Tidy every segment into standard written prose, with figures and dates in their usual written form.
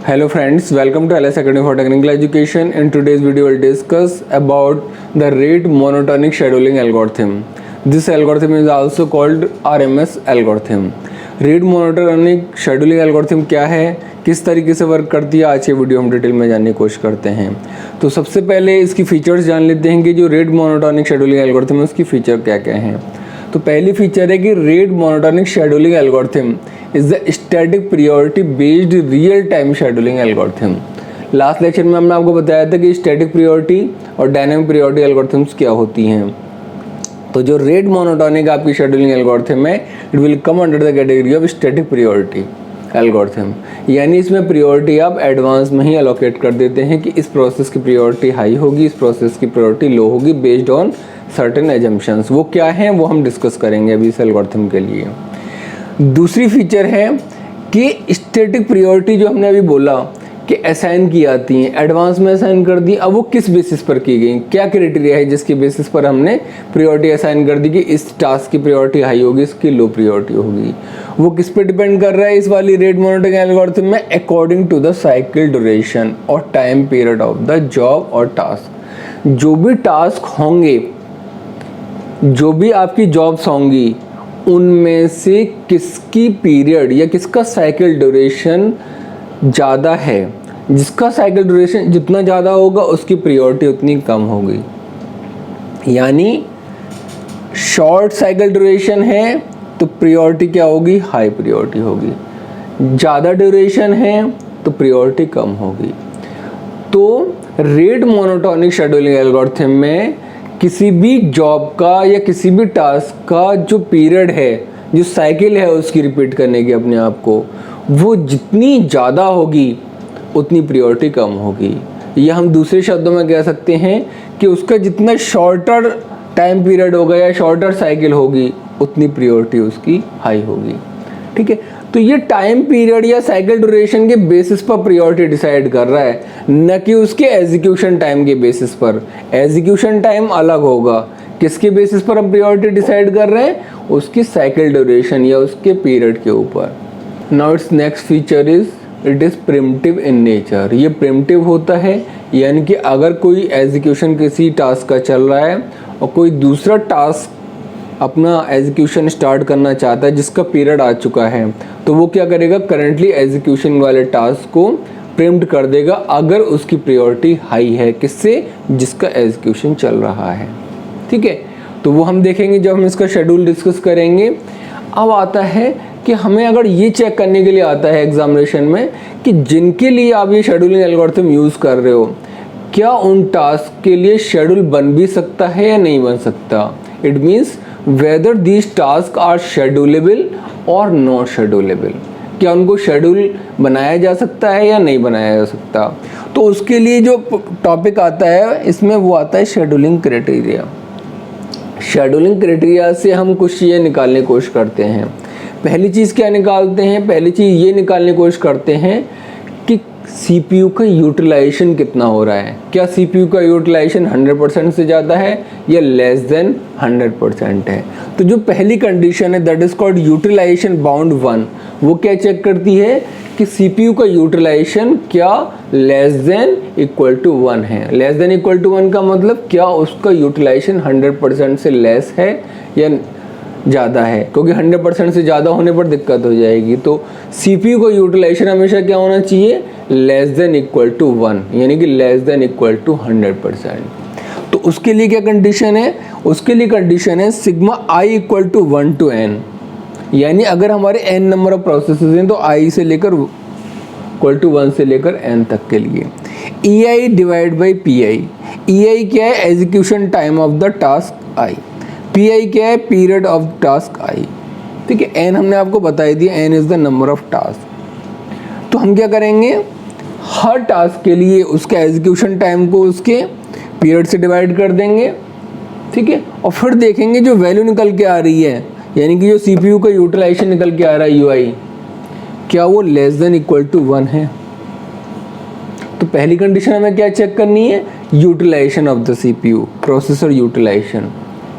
Hello friends, welcome to LS Academy for Technical Education. In today's video, we'll discuss about the rate monotonic scheduling algorithm. This algorithm is also called RMS algorithm. Rate monotonic scheduling algorithm क्या है, किस तरीके से work करती है, आज ये video हम डिटेल में जानने की कोशिश करते हैं। तो सबसे पहले इसकी फीचर्स जान लेते हैं कि जो रेट मोनोटोनिक शेड्यूलिंग एल्गोरिथम है उसकी फीचर क्या क्या हैं। तो पहली फीचर है कि rate monotonic scheduling algorithm is the static priority based real time scheduling algorithm. Last lecture में हमने आपको बताया था कि स्टैटिक प्रायोरिटी और डायनामिक प्रायोरिटी एल्गोरिथम्स क्या होती हैं। तो जो रेट मोनोटोनिक आपकी शेड्यूलिंग एल्गोरिथम है, it will come under the category of static priority algorithm, यानी इसमें प्रायोरिटी आप एडवांस में ही एलोकेट कर देते हैं कि इस प्रोसेस की प्रायोरिटी हाई होगी, इस प्रोसेस की प्रायोरिटी लो होगी बेस्ड ऑन सर्टेन एजम्पशंस। वो क्या हैं वो हम डिस्कस करेंगे अभी इस एल्गोरिथम के लिए। दूसरी फीचर है कि स्टैटिक प्रायोरिटी जो हमने अभी बोला कि असाइन की आती हैं, एडवांस में असाइन कर दी। अब वो किस बेसिस पर की गई, क्या क्राइटेरिया है जिसके बेसिस पर हमने प्रायोरिटी असाइन कर दी कि इस टास्क की प्रायोरिटी हाई होगी, इसकी लो प्रायोरिटी होगी। वो किस पे डिपेंड कर रहा है इस वाली रेट मोनोटोनिक एल्गोरिथम में, according to the cycle duration और time period of the job और टास्क। जो भी टास्क होंगे, जो भी आपकी जॉब्स होंगी, उनमें से किसकी पीरियड या किसका साइकिल ड्यूरेशन ज़्यादा है, जिसका साइकिल ड्यूरेशन जितना ज़्यादा होगा उसकी प्रायोरिटी उतनी कम होगी। यानी शॉर्ट साइकिल ड्यूरेशन है तो प्रायोरिटी क्या होगी, हाई प्रायोरिटी होगी। ज़्यादा ड्यूरेशन है तो प्रायोरिटी कम होगी। तो रेट मोनोटोनिक शेड्यूलिंग एल्गोरिथम में किसी भी जॉब का या किसी भी टास्क का जो पीरियड है, जो साइकिल है उसकी रिपीट करने की अपने आप को, वो जितनी ज़्यादा होगी उतनी प्रायोरिटी कम होगी। या हम दूसरे शब्दों में कह सकते हैं कि उसका जितना शॉर्टर टाइम पीरियड होगा या शॉर्टर साइकिल होगी उतनी प्रायोरिटी उसकी हाई होगी। ठीक है, तो ये टाइम पीरियड या साइकिल ड्यूरेशन के बेसिस पर प्रायोरिटी डिसाइड कर रहा है, न कि उसके एग्जीक्यूशन टाइम के बेसिस पर। एग्जीक्यूशन टाइम अलग होगा। किसके बेसिस पर हम प्रायोरिटी डिसाइड कर रहे हैं, उसकी साइकिल ड्यूरेशन या उसके पीरियड के ऊपर। Now it's next feature is it is primitive in nature. ये प्रिमिटिव होता है, यानी कि अगर कोई एग्जीक्यूशन किसी टास्क का चल रहा है और कोई दूसरा टास्क अपना एग्जीक्यूशन स्टार्ट करना चाहता है जिसका पीरियड आ चुका है, तो वो क्या करेगा, करंटली एग्जीक्यूशन वाले टास्क को प्रिम्प्ट कर देगा अगर उसकी प्रायोरिटी हाई है। किससे, जिसका एग्जीक्यूशन चल रहा है। ठीक है, तो वो हम देखेंगे जब हम इसका शेड्यूल डिस्कस करेंगे। अब आता है कि हमें अगर ये चेक करने के लिए आता है एग्जामिनेशन में कि जिनके लिए आप ये शेड्यूलिंग एल्गोरिथम यूज़ कर रहे हो, क्या उन टास्क के लिए शेड्यूल बन भी सकता है या नहीं बन सकता। It means whether these task are schedulable or not schedulable. क्या उनको शेड्यूल बनाया जा सकता है या नहीं बनाया जा सकता। तो उसके लिए जो टॉपिक आता है इसमें वो आता है शेड्यूलिंग क्राइटेरिया। शेड्यूलिंग क्राइटेरिया से हम कुछ चीज़ें निकालने की कोशिश करते हैं। पहली चीज़ क्या निकालते हैं, पहली चीज़ ये निकालने की कोशिश करते हैं कि CPU का यूटिलाइजेशन कितना हो रहा है। क्या CPU का यूटिलाइजेशन 100% से ज़्यादा है या लेस देन 100% है। तो जो पहली कंडीशन है that is called utilization bound 1, वो क्या चेक करती है कि CPU का यूटिलाइजेशन क्या लेस देन इक्वल टू 1 है। लेस देन इक्वल टू 1 का मतलब क्या उसका यूटिलाइजेशन 100% से लेस है या ज़्यादा है, क्योंकि 100% से ज़्यादा होने पर दिक्कत हो जाएगी। तो CPU का यूटिलाइजेशन हमेशा क्या होना चाहिए, लेस देन इक्वल टू 1, यानी कि लेस देन इक्वल टू 100%। तो उसके लिए क्या कंडीशन है, उसके लिए कंडीशन है sigma i equal to 1 to n। यानी अगर हमारे n नंबर ऑफ प्रोसेसेस हैं तो i से लेकर इक्वल टू 1 से लेकर n तक के लिए ei divide by pi। ei क्या है, execution time of the task i। pi क्या है, पीरियड ऑफ टास्क i। ठीक है, n हमने आपको बताई दिया, n is the number of task. तो हम क्या करेंगे, हर टास्क के लिए उसका एग्जीक्यूशन टाइम को उसके पीरियड से डिवाइड कर देंगे। ठीक है, और फिर देखेंगे जो वैल्यू निकल के आ रही है, यानी कि जो CPU का यूटिलाइजेशन निकल के आ रहा है UI, क्या वो लेस देन इक्वल टू 1 है। तो पहली कंडीशन हमें क्या चेक करनी है, utilization of the CPU, processor utilization.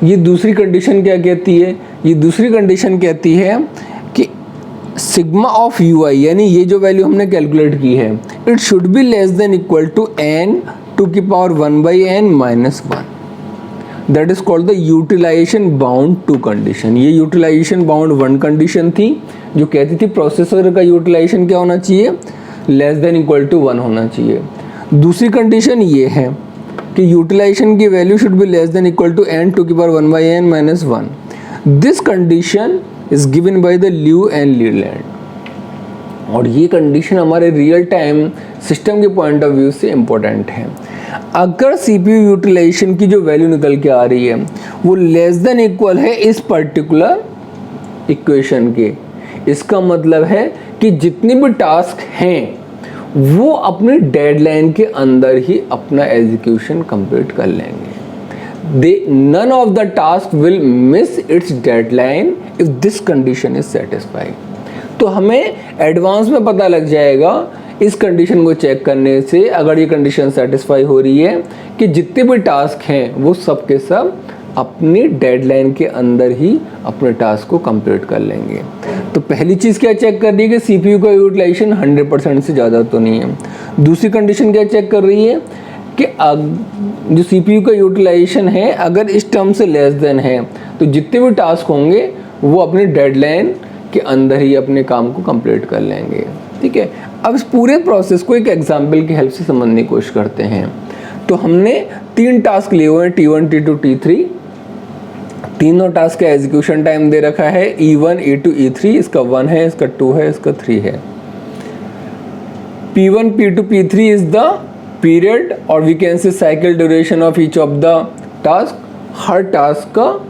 ये दूसरी कंडीशन क्या कहती है, ये दूसरी कंडीशन कहती है कि सिग्मा ऑफ यू आई, यानी ये जो वैल्यू हमने कैलकुलेट की है, it should be less than equal to n two की power 1/n-1. That is called the utilisation bound 2 condition. ये यूटिलाइजेशन बाउंड 1 कंडीशन थी जो कहती थी प्रोसेसर का यूटिलाइजेशन क्या होना चाहिए, लेस देन इक्वल टू 1 होना चाहिए. दूसरी कंडीशन ये है कि यूटिलाइजेशन की value should be less than equal to n two की power 1/n-1. This condition is given by the Liu and Layland. और ये कंडीशन हमारे रियल टाइम सिस्टम के पॉइंट ऑफ व्यू से इम्पोर्टेंट है. अगर CPU यूटिलाइजेशन की जो वैल्यू निकल के आ रही है वो लेस देन इक्वल है इस पर्टिकुलर इक्वेशन के, इसका मतलब है कि जितने भी टास्क हैं वो अपनी डेडलाइन के अंदर ही अपना एग्जीक्यूशन कंप्लीट कर लेंगे. None of the task will miss its deadline if this condition is satisfied. तो हमें एडवांस में पता लग जाएगा इस कंडीशन को चेक करने से, अगर ये कंडीशन सेटिस्फाई हो रही है, कि जितने भी टास्क हैं वो सब के सब अपनी डेडलाइन के अंदर ही अपने टास्क को कंप्लीट कर लेंगे. तो पहली चीज़ क्या चेक कर रही है कि CPU का यूटिलाइजेशन 100% से ज़्यादा तो नहीं है. दूसरी कंडीशन क्या चेक कर रही है कि जो CPU का यूटिलाइजेशन है अगर इस टर्म से लेस देन है तो जितने भी टास्क होंगे वो अपनी डेडलाइन के अंदर ही अपने काम को कंप्लीट कर लेंगे. ठीक है, अब इस पूरे प्रोसेस को एक एग्जाम्पल की हेल्प से समझने की कोशिश करते हैं. तो हमने 3 टास्क लिए हुए हैं, T1, T2, T3. तीनों टास्क का एग्जीक्यूशन टाइम दे रखा है E1, E2, E3. इसका 1 है, इसका 2 है, इसका 3 है. P1, P2, P3 is the period और we can say cycle duration of each of the task. हर टास्क का,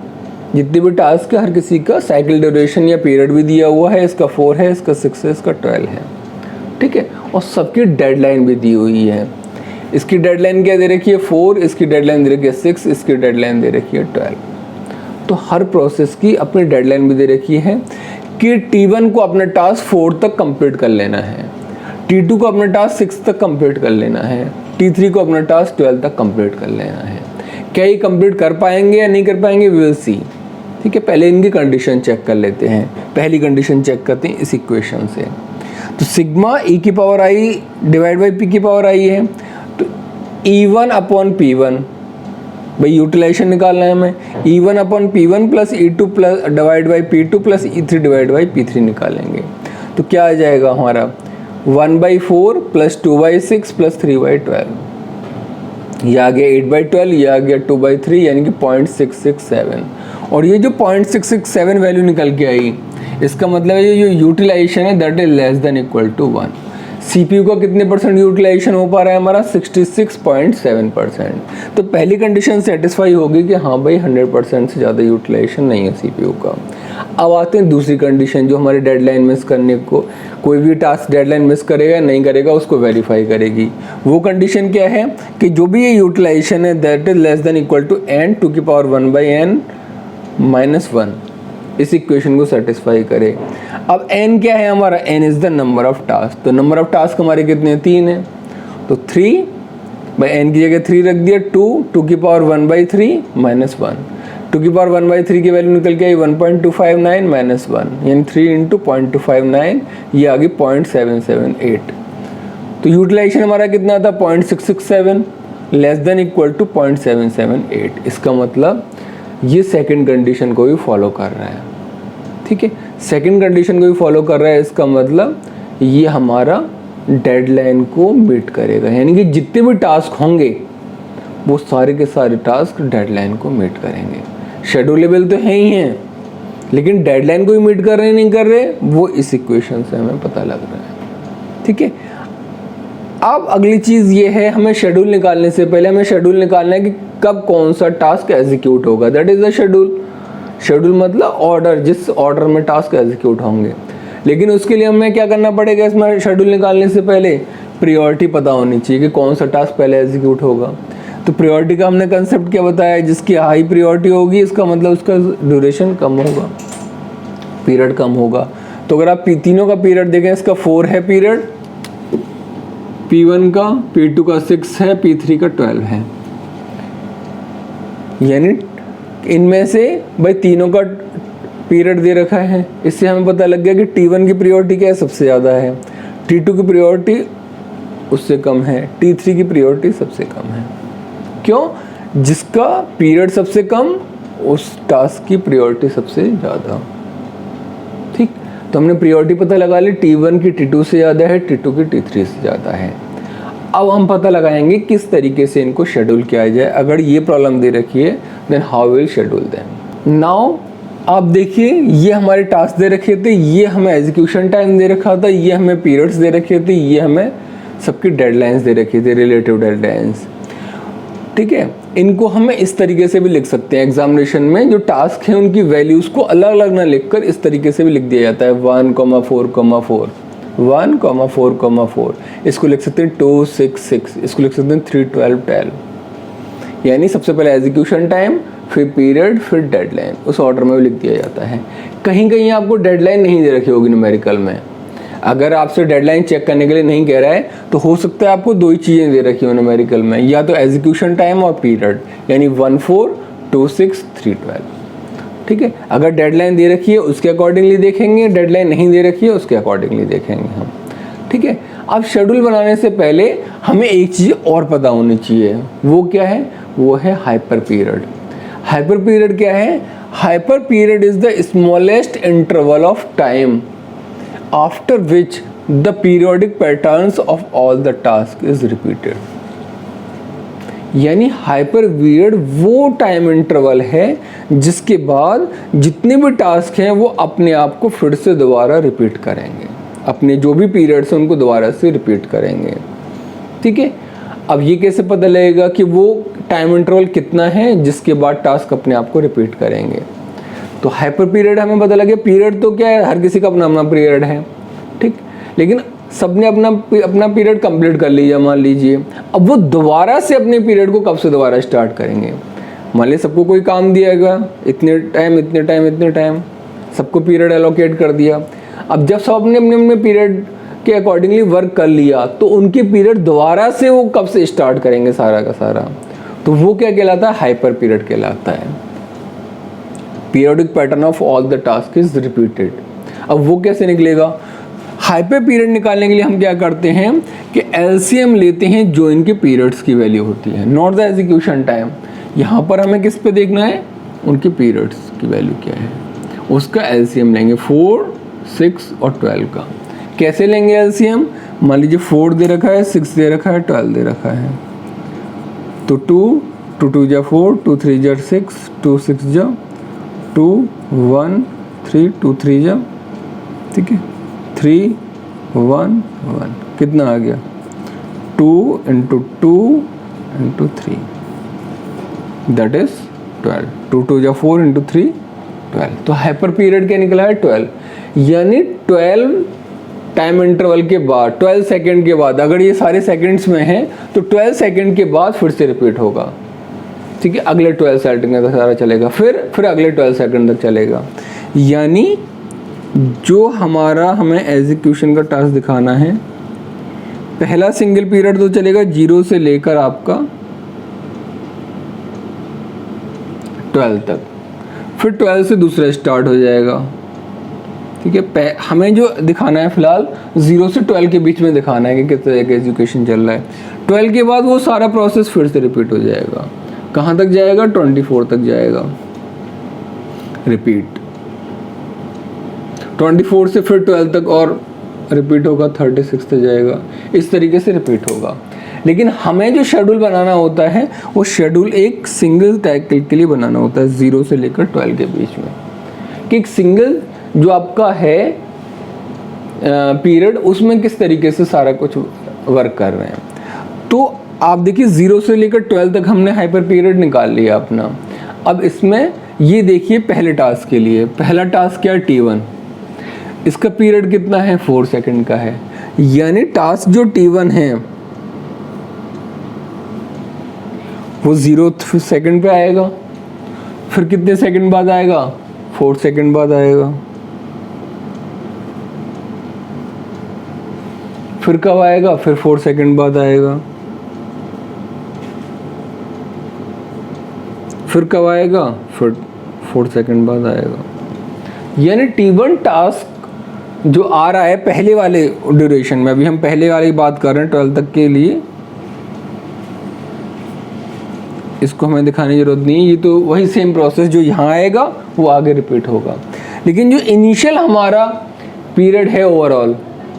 जितने भी टास्क है हर किसी का साइकिल ड्यूरेशन या पीरियड भी दिया हुआ है. इसका 4 है, इसका 6 है, इसका 12 है. ठीक है, और सबकी डेडलाइन भी दी हुई है. इसकी डेडलाइन क्या दे रखी है 4, इसकी डेडलाइन दे रखी है 6, इसकी डेडलाइन दे रखी है 12. तो हर प्रोसेस की अपनी डेडलाइन भी दे रखी है कि T1 को अपना टास्क 4 तक कंप्लीट कर लेना है, T2 को अपना टास्क 6 तक कंप्लीट कर लेना है, T3 को अपना टास्क 12 तक कंप्लीट कर लेना है. क्या ये कंप्लीट कर पाएंगे या नहीं कर पाएंगे, वी विल सी. ठीक है, पहले इनकी कंडीशन चेक कर लेते हैं. पहली कंडीशन चेक करते हैं इस इक्वेशन से. तो सिग्मा E की power I divide by P की पावर आई है. तो E1 अपॉन P1, भाई यूटिलाइजेशन निकालना है हमें. E1 upon P1 plus E2 plus divide by P2 plus E3 divide by P3 निकालेंगे. तो क्या आ जाएगा हमारा 1/4 प्लस 2/6 प्लस 3/12. ये आ गया 8/12, ये आ गया 2/3 यानी कि 0.667. और ये जो 0.667 वैल्यू निकल के आई, इसका मतलब है ये जो यूटिलाइजेशन है that is less than equal to 1. CPU का कितने परसेंट यूटिलाइजेशन हो पा रहा है हमारा 66.7%. तो पहली कंडीशन सेटिस्फाई होगी कि हाँ भाई 100% से ज़्यादा यूटिलाइजेशन नहीं है CPU का. अब आते हैं दूसरी कंडीशन जो हमारी डेडलाइन मिस करने को, कोई भी टास्क डेडलाइन मिस करेगा नहीं करेगा उसको वेरीफाई करेगी. वो कंडीशन क्या है कि जो भी ये यूटिलाइजेशन है that is less than equal to n two की पावर 1/n-1. इस इक्वेशन को सेटिस्फाई करे. अब n क्या है हमारा, n is the number of task. तो नंबर ऑफ टास्क हमारे कितने हैं, 3 है. तो 3 बाई n की जगह 3 रख दिया. 2 की पावर 1/3 -1. 2 की पावर 1/3 की वैल्यू निकल के आई 1.259 -1 यानी 3 इंटू 0.259, ये आ गई 0.778. तो यूटिलाइजेशन हमारा कितना था 0.667 लेस देन इक्वल टू 0.778. इसका मतलब ये सेकंड कंडीशन को भी फॉलो कर रहा है. ठीक है, सेकंड कंडीशन को भी फॉलो कर रहा है. इसका मतलब ये हमारा डेडलाइन को मीट करेगा, यानी कि जितने भी टास्क होंगे वो सारे के सारे टास्क डेडलाइन को मीट करेंगे. शेड्यूलेबल तो है ही हैं, लेकिन डेडलाइन को भी मीट कर रहे नहीं कर रहे वो इस इक्वेशन से हमें पता लग रहा है. ठीक है, अब अगली चीज़ ये है, हमें शेड्यूल निकालने से पहले हमें शेड्यूल निकालना है कि कब कौन सा टास्क एग्जीक्यूट होगा. That is the schedule. Schedule मतलब ऑर्डर, जिस ऑर्डर में टास्क एग्जीक्यूट होंगे. लेकिन उसके लिए हमें क्या करना पड़ेगा, इसमें शेड्यूल निकालने से पहले प्रायोरिटी पता होनी चाहिए कि कौन सा टास्क पहले एग्जीक्यूट होगा. तो प्रायोरिटी का हमने कंसेप्ट क्या बताया, जिसकी हाई प्रायोरिटी होगी इसका मतलब उसका ड्यूरेशन कम होगा, पीरियड कम होगा. तो अगर आप तीनों का पीरियड देखें, इसका 4 है पीरियड, P1 का, P2 का 6 है, P3 का 12 है. यानी इनमें से भाई तीनों का पीरियड दे रखा है, इससे हमें पता लग गया कि T1 की प्रायोरिटी क्या है, सबसे ज़्यादा है, T2 की प्रायोरिटी उससे कम है, T3 की प्रायोरिटी सबसे कम है। क्यों? जिसका पीरियड सबसे कम उस टास्क की प्रायोरिटी सबसे ज़्यादा। ठीक, तो हमने प्रायोरिटी पता लगा ली, T1 की T2 से ज़्यादा है, T2 की T3 से ज़्यादा है। अब हम पता लगाएंगे किस तरीके से इनको शेड्यूल किया जाए। अगर ये प्रॉब्लम दे रखी है then how will schedule them. Now आप देखिए, ये हमारे टास्क दे रखे थे, ये हमें एग्जीक्यूशन टाइम दे रखा था, ये हमें पीरियड्स दे रखे थे, ये हमें सबकी डेडलाइंस दे रखी थी, रिलेटिव डेडलाइंस। ठीक है, इनको हमें इस तरीके से भी लिख सकते हैं। एग्जामिनेशन में जो टास्क हैं उनकी वैल्यूज़ को अलग अलग ना लिखकर इस तरीके से भी लिख दिया जाता है, 1,4,4 1,4,4, इसको लिख सकते हैं 2, 6, 6, इसको लिख सकते हैं 3, 12, 12। यानी सबसे पहले एग्जीक्यूशन टाइम, फिर पीरियड, फिर डेडलाइन, उस ऑर्डर में भी लिख दिया जाता है। कहीं कहीं आपको डेडलाइन नहीं दे रखी होगी न्यूमेरिकल में। अगर आपसे डेडलाइन चेक करने के लिए नहीं कह रहा है तो हो सकता है आपको दो ही चीज़ें दे रखी हो न्यूमेरिकल में, या तो एग्जीक्यूशन टाइम और पीरियड, यानी 1,4, 2, 6, 3, 12। ठीक है, अगर डेडलाइन दे रखी है उसके अकॉर्डिंगली देखेंगे, डेडलाइन नहीं दे रखी है उसके अकॉर्डिंगली देखेंगे हम। ठीक है, अब शेड्यूल बनाने से पहले हमें एक चीज़ और पता होनी चाहिए, वो क्या है? वो है हाइपर पीरियड। हाइपर पीरियड क्या है? Hyper period is the smallest interval of time after which the periodic patterns of all the task is repeated. यानी हाइपर पीरियड वो टाइम इंटरवल है जिसके बाद जितने भी टास्क हैं वो अपने आप को फिर से दोबारा रिपीट करेंगे, अपने जो भी पीरियड्स हैं उनको दोबारा से रिपीट करेंगे। ठीक है, अब ये कैसे पता लगेगा कि वो टाइम इंटरवल कितना है जिसके बाद टास्क अपने आप को रिपीट करेंगे? तो हाइपर पीरियड हमें पता लगे, पीरियड तो क्या है, हर किसी का अपना अपना पीरियड है। ठीक, लेकिन सबने अपना अपना पीरियड कंप्लीट कर लिया मान लीजिए, अब वो दोबारा से अपने पीरियड को कब से दोबारा स्टार्ट करेंगे? मान लीजिए सबको कोई काम दिया गया, इतने टाइम इतने टाइम इतने टाइम, सबको पीरियड एलोकेट कर दिया। अब जब सब अपने अपने अपने पीरियड के अकॉर्डिंगली वर्क कर लिया तो उनके पीरियड दोबारा से वो कब से स्टार्ट करेंगे सारा का सारा? तो वो क्या कहलाता है? हाइपर पीरियड कहलाता है। Periodic pattern of all the task is repeated. अब वो कैसे निकलेगा? हाइपर पीरियड निकालने के लिए हम क्या करते हैं कि एलसीएम लेते हैं जो इनके पीरियड्स की वैल्यू होती है, नॉट द एग्जीक्यूशन टाइम। यहाँ पर हमें किस पे देखना है? उनके पीरियड्स की वैल्यू क्या है, उसका एलसीएम लेंगे 4, 6 और 12 का। कैसे लेंगे एलसीएम? मान लीजिए 4 दे रखा है, 6 दे रखा है, 12 दे रखा है, तो 2, 2 जा 4, 2 3 जा 6, 2 6 जा 2, 1 3, 2 3 जा, ठीक है, 3 1 1, कितना आ गया? 2 × 2 × 3, दैट इज 12। 2 2 जा 4 × 3 12। तो हाइपर पीरियड क्या निकला है? 12। यानी 12 टाइम इंटरवल के बाद, 12 सेकंड के बाद, अगर ये सारे सेकंड्स में हैं तो 12 सेकंड के बाद फिर से रिपीट होगा। ठीक है, अगले 12 सेकंड तक सारा चलेगा, फिर अगले 12 सेकंड तक चलेगा। यानी जो हमें एग्जीक्यूशन का टास्क दिखाना है, पहला सिंगल पीरियड तो चलेगा 0 से लेकर आपका 12 तक, फिर 12 से दूसरा स्टार्ट हो जाएगा। ठीक है, हमें जो दिखाना है फिलहाल 0 से 12 के बीच में दिखाना है कि किस तरह का एजुकेशन चल रहा है। 12 के बाद वो सारा प्रोसेस फिर से रिपीट हो जाएगा। कहाँ तक जाएगा? 24 तक जाएगा रिपीट। 24 से फिर 12 तक और रिपीट होगा, 36 तक जाएगा, इस तरीके से रिपीट होगा। लेकिन हमें जो शेड्यूल बनाना होता है वो शेड्यूल एक सिंगल साइकिल के लिए बनाना होता है, 0 से लेकर 12 के बीच में, कि एक सिंगल जो आपका है पीरियड उसमें किस तरीके से सारा कुछ वर्क कर रहे हैं। तो आप देखिए 0 से लेकर 12 तक हमने हाइपर पीरियड निकाल लिया अपना। अब इसमें ये देखिए पहले टास्क के लिए, पहला टास्क क्या है? T1, इसका पीरियड कितना है? 4 सेकंड का है। यानी टास्क जो T1 है वो 0 सेकंड पे आएगा, फिर कितने सेकंड बाद आएगा? 4 सेकंड बाद आएगा, फिर कब आएगा? फिर 4 सेकंड बाद आएगा, फिर कब आएगा? फिर 4 सेकंड बाद आएगा। यानी T1 टास्क जो आ रहा है पहले वाले ड्यूरेशन में, अभी हम पहले वाली बात कर रहे हैं 12 तक के लिए, इसको हमें दिखाने की जरूरत नहीं है, ये तो वही सेम प्रोसेस जो यहाँ आएगा वो आगे रिपीट होगा। लेकिन जो इनिशियल हमारा पीरियड है ओवरऑल,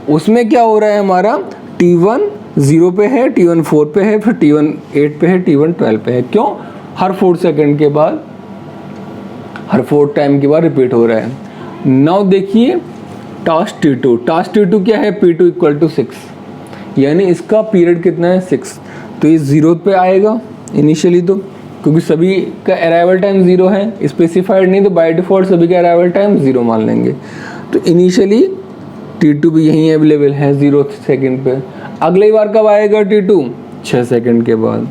उसमें क्या हो रहा है, हमारा T1 0 पे है, T1 4 पे है, फिर T1 8 पे है, T1 12 पे है। क्यों? हर 4 सेकंड के बाद, हर 4 टाइम के बाद रिपीट हो रहा है। नाउ देखिए टास्क T2 क्या है, P2 इक्वल टू 6, यानी इसका पीरियड कितना है 6, तो ये 0 पे आएगा इनिशियली, तो क्योंकि सभी का अराइवल टाइम 0 है, स्पेसिफाइड नहीं, तो बाय डिफ़ॉल्ट सभी का अराइवल टाइम 0 मान लेंगे। तो इनिशियली T2 भी यहीं अवेलेबल है 0 सेकंड पे। अगली बार कब आएगा T2? 6 सेकंड के बाद,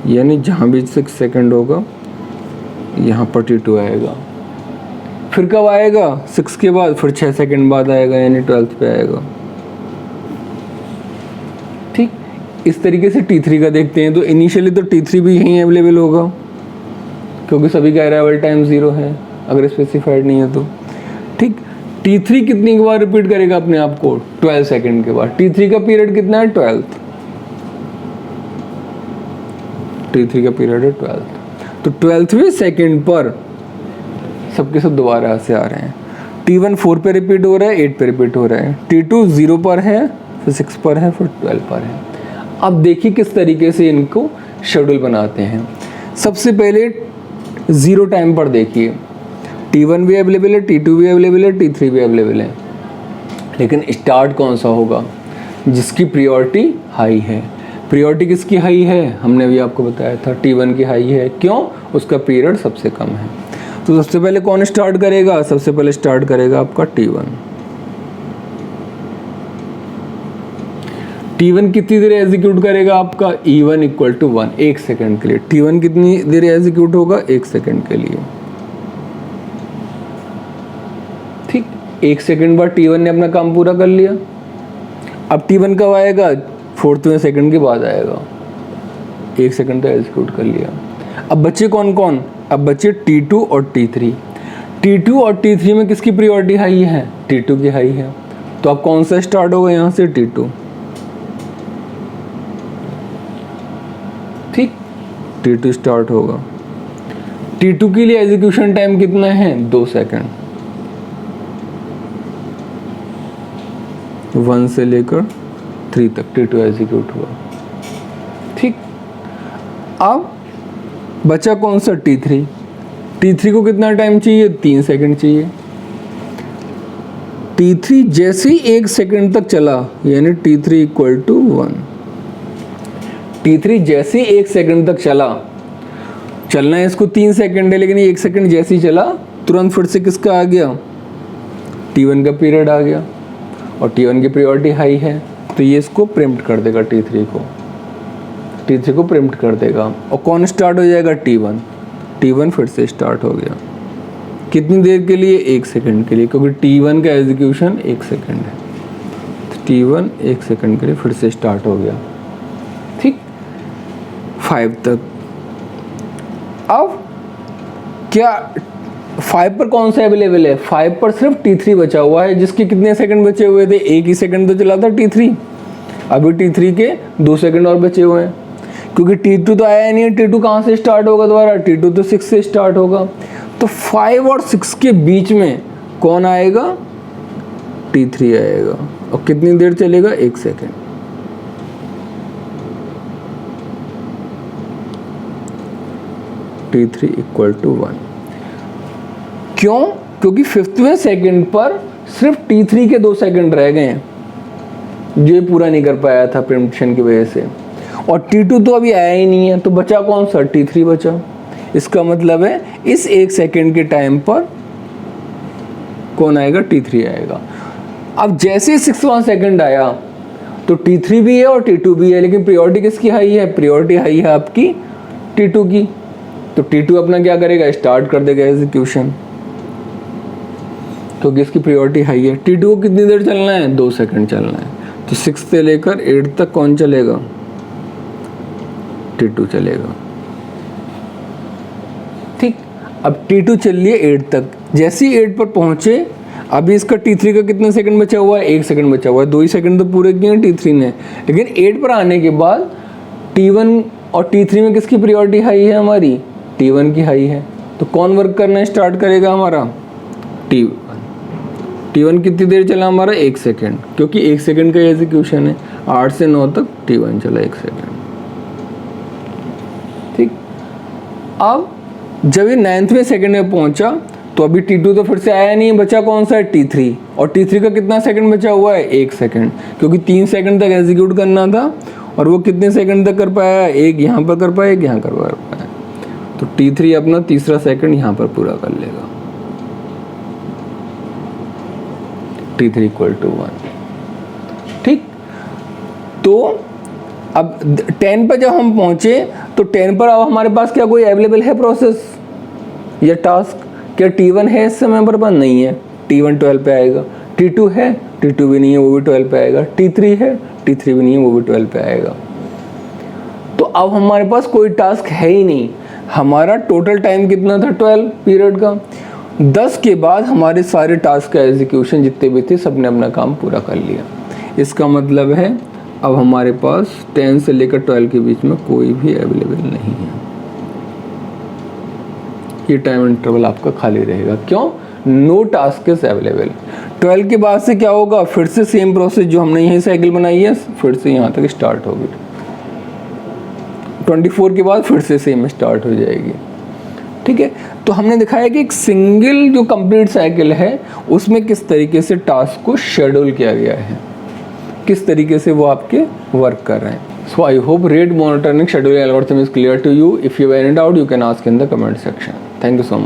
यानी जहाँ भी 6 सेकंड होगा यहाँ पर T2 आएगा। फिर कब आएगा? 6 के बाद, फिर 6 सेकंड बाद आएगा, यानी 12 पे आएगा। ठीक, इस तरीके से T3 का देखते हैं। तो इनिशियली तो T3 भी यहीं अवेलेबल होगा क्योंकि सभी का अराइवल टाइम 0 है, अगर स्पेसिफाइड नहीं है तो। ठीक, T3 कितनी के बाद रिपीट करेगा अपने आप को? 12 सेकंड के बाद। T3 का पीरियड कितना है? 12। T3 का पीरियड है 12। तो 12वें सेकंड पर सबके सब दोबारा से आ रहे हैं। T1 4 पे रिपीट हो रहा है, 8 पे रिपीट हो रहा है, T2 0 पर है, फिर 6 पर है, फिर 12 पर है। अब देखिए किस तरीके से इनको शेड्यूल बनाते हैं। सबसे पहले 0 टाइम पर देखिए, T1 भी अवेलेबल है, T2 भी अवेलेबल है, T3 भी अवेलेबल है, लेकिन स्टार्ट कौन सा होगा? जिसकी प्रियोरिटी हाई है। प्रियोरिटी किसकी हाई है? हमने भी आपको बताया था T1 की हाई है। क्यों? उसका पीरियड सबसे कम है। तो सबसे पहले कौन स्टार्ट करेगा? सबसे पहले स्टार्ट करेगा आपका T1। T1 कितनी देर एग्जीक्यूट करेगा आपका? E1 इक्वल टू 1, 1 सेकंड के लिए। T1 कितनी देर एग्जीक्यूट होगा? 1 सेकंड के लिए। ठीक, 1 सेकंड बाद T1 ने अपना काम पूरा कर लिया। अब T1 कब आएगा? 4वें सेकंड के बाद आएगा। 1 सेकंड तो एग्जीक्यूट कर लिया। अब बच्चे कौन कौन? अब बच्चे T2 और T3। T2 और T3 में किसकी प्रियोरिटी हाई है? T2 की हाई है। तो अब कौन सा स्टार्ट होगा यहाँ से? T2। ठीक, T2 स्टार्ट होगा। T2 के लिए एग्जीक्यूशन टाइम कितना है? 2 सेकंड। 1 से लेकर 3 तक T2 एग्जीक्यूट हुआ। ठीक, अब बचा कौन सा? T3। T3 को कितना टाइम चाहिए? 3 सेकंड चाहिए। T3 जैसे ही 1 सेकंड तक चला, यानी T3 इक्वल टू 1। T3 जैसे ही 1 सेकंड तक चलना है इसको 3 सेकंड है, लेकिन 1 सेकंड जैसे ही चला तुरंत फिर से किसका आ गया? T1 का पीरियड आ गया, और T1 की प्रायोरिटी हाई है, तो ये इसको प्रिम्प्ट कर देगा। T3 को प्रिम्प्ट कर देगा। और कौन स्टार्ट हो जाएगा? T1 फिर से स्टार्ट हो गया। कितनी देर के लिए? 1 सेकंड के लिए, क्योंकि T1 का एग्जीक्यूशन 1 सेकंड है। तो T1 1 सेकंड के लिए फिर से स्टार्ट हो गया। ठीक, 5 तक। अब क्या 5 पर कौन सा अवेलेबल है? 5 पर सिर्फ T3 बचा हुआ है, जिसके कितने सेकंड बचे हुए थे? 1 ही सेकंड तो चला था T3। अभी T3 के 2 सेकंड और बचे हुए हैं, क्योंकि T2 तो आया नहीं है। T2 कहाँ से स्टार्ट होगा दोबारा? T2 तो 6 से स्टार्ट होगा। तो 5 और 6 के बीच में कौन आएगा? T3 आएगा। और कितनी देर चलेगा? 1 सेकंड। T3 equal to 1। क्यों? क्योंकि 5वें सेकंड पर सिर्फ T3 के 2 सेकंड रह गए हैं, जो पूरा नहीं कर पाया था प्रिम्प्शन की वजह से। और T2 तो अभी आया ही नहीं है, तो बचा कौन सा? T3 बचा। इसका मतलब है इस 1 सेकंड के टाइम पर कौन आएगा? T3 आएगा। अब जैसे 6वां सेकंड आया तो T3 भी है और T2 भी है, लेकिन प्रायोरिटी किसकी हाई है? प्रायोरिटी हाई है आपकी T2 की। तो T2 अपना क्या करेगा? स्टार्ट कर देगा एग्जीक्यूशन, क्योंकि इसकी प्रायोरिटी हाई है। T2 को कितनी देर चलना है? 2 सेकंड चलना है। तो 6 से लेकर 8 तक कौन चलेगा? T2 चलेगा। ठीक, अब T2 चल लिए 8 तक, जैसे ही 8 पर पहुँचे अभी इसका T3 का कितना सेकंड बचा हुआ है, 1 सेकंड बचा हुआ है, 2 ही सेकंड तो पूरे किए हैं T3 ने। लेकिन 8 पर आने के बाद T1 और T3 में किसकी प्रायोरिटी हाई है, हमारी T1 की हाई है। तो कौन वर्क करना स्टार्ट करेगा, हमारा T1 कितनी देर चला हमारा, 1 सेकंड, क्योंकि 1 सेकंड का एग्जीक्यूशन है। 8 से 9 तक T1 चला 1 सेकंड। ठीक, अब जब ये 9वें सेकंड में पहुंचा तो अभी T2 तो फिर से आया नहीं, बचा कौन सा है, T3, और T3 का कितना सेकंड बचा हुआ है, 1 सेकंड, क्योंकि 3 सेकंड तक एग्जीक्यूट करना था और वो कितने सेकंड तक कर पाया, एक यहाँ पर कर पाया, एक यहाँ कर पाया। तो T3 अपना तीसरा सेकंड यहाँ पर पूरा कर लेगा, T3 = 1। ठीक, तो अब 10 पर जब हम पहुंचे तो 10 पर अब हमारे पास क्या कोई अवेलेबल है प्रोसेस या टास्क, क्या T1 है इस समय पर पास, नहीं है, T1 12 पे आएगा। T2 है, T2 भी नहीं है, वो भी 12 पे आएगा। T3 है, T3 भी नहीं है, वो भी 12 पे आएगा। तो अब हमारे पास कोई टास्क है ही नहीं। हमारा टोटल टाइम कितना था 12 पीरियड का। 10 के बाद हमारे सारे टास्क का एग्जीक्यूशन जितने भी थे सबने अपना काम पूरा कर लिया। इसका मतलब है अब हमारे पास 10 से लेकर 12 के बीच में कोई भी अवेलेबल नहीं है। ये टाइम इंटरवल आपका खाली रहेगा, क्यों, नो टास्क इज अवेलेबल। 12 के बाद से क्या होगा, फिर से सेम प्रोसेस जो हमने यही साइकिल बनाई है फिर से यहाँ तक स्टार्ट होगी। 24 के बाद फिर से सेम स्टार्ट हो जाएगी। ठीक है, तो हमने दिखाया कि एक सिंगल जो कंप्लीट साइकिल है उसमें किस तरीके से टास्क को शेड्यूल किया गया है, किस तरीके से वो आपके वर्क कर रहे हैं। So I hope rate monitoring scheduling algorithm is clear to you. If you have any doubt, you can ask in the comment section. Thank you so much.